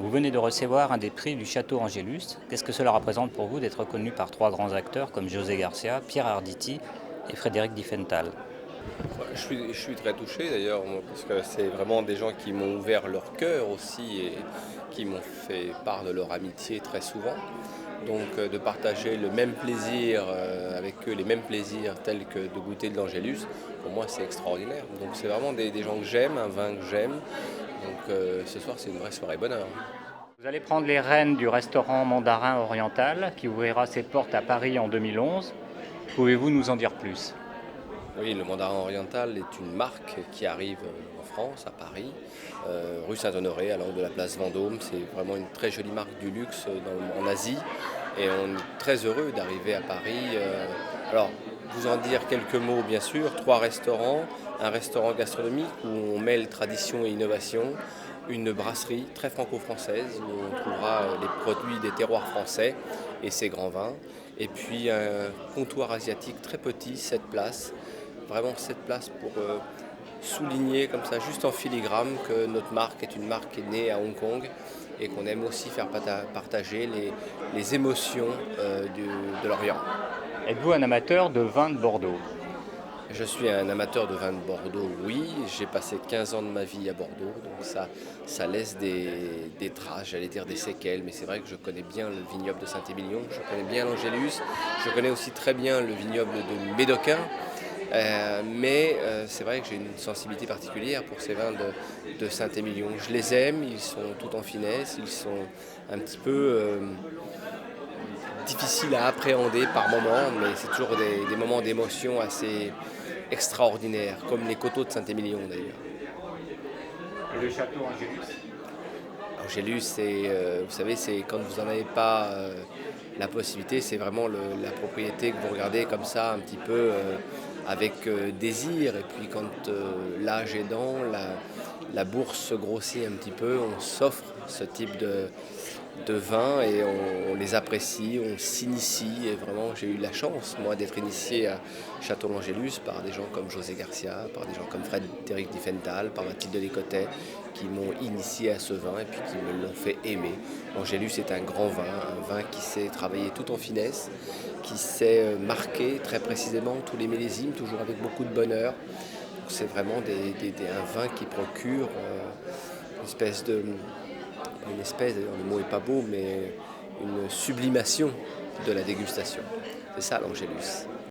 Vous venez de recevoir un des prix du Château Angélus. Qu'est-ce que cela représente pour vous d'être reconnu par trois grands acteurs comme José Garcia, Pierre Arditi et Frédéric Diffenthal? Ouais, je suis très touché d'ailleurs, moi, parce que c'est vraiment des gens qui m'ont ouvert leur cœur aussi et qui m'ont fait part de leur amitié très souvent. Donc de partager le même plaisir avec eux, les mêmes plaisirs tels que de goûter de l'Angélus, pour moi c'est extraordinaire. Donc c'est vraiment des gens que j'aime, un vin que j'aime. Donc ce soir c'est une vraie soirée bonheur. Vous allez prendre les rênes du restaurant Mandarin Oriental qui ouvrira ses portes à Paris en 2011. Pouvez-vous nous en dire plus? Oui, le Mandarin Oriental est une marque qui arrive en France, à Paris, rue Saint-Honoré, à l'angle de la place Vendôme. C'est vraiment une très jolie marque du luxe en Asie et on est très heureux d'arriver à Paris. Alors, vous en dire quelques mots, bien sûr. Trois restaurants, un restaurant gastronomique où on mêle tradition et innovation, une brasserie très franco-française où on trouvera les produits des terroirs français et ses grands vins. Et puis un comptoir asiatique très petit, 7 places, vraiment cette place pour souligner comme ça, juste en filigrane, que notre marque est une marque qui est née à Hong Kong et qu'on aime aussi faire partager les émotions de l'Orient. Êtes-vous un amateur de vin de Bordeaux? Je suis un amateur de vin de Bordeaux, oui. J'ai passé 15 ans de ma vie à Bordeaux, donc ça laisse des traces, j'allais dire des séquelles, mais c'est vrai que je connais bien le vignoble de Saint-Émilion, je connais bien l'Angélus, je connais aussi très bien le vignoble de Médocain. Mais c'est vrai que j'ai une sensibilité particulière pour ces vins de Saint-Émilion. Je les aime, ils sont tout en finesse, ils sont un petit peu difficiles à appréhender par moments, mais c'est toujours des moments d'émotion assez extraordinaires, comme les coteaux de Saint-Émilion d'ailleurs. Et le château Angélus? Angélus, vous savez, c'est quand vous n'en avez pas la possibilité, c'est vraiment la propriété que vous regardez comme ça, un petit peu avec désir. Et puis quand l'âge aidant, la bourse se grossit un petit peu, on s'offre ce type de vin et on les apprécie, on s'initie. Et vraiment, j'ai eu la chance, moi, d'être initié à Château Langélus par des gens comme José Garcia, par des gens comme Frédéric Diffenthal, par Mathilde Lécotet, qui m'ont initié à ce vin et puis qui me l'ont fait aimer. L'Angélus est un grand vin, un vin qui sait travailler tout en finesse, qui sait marquer très précisément tous les millésimes, toujours avec beaucoup de bonheur. C'est vraiment un vin qui procure une espèce de, d'ailleurs le mot est pas beau, mais une sublimation de la dégustation. C'est ça l'Angélus.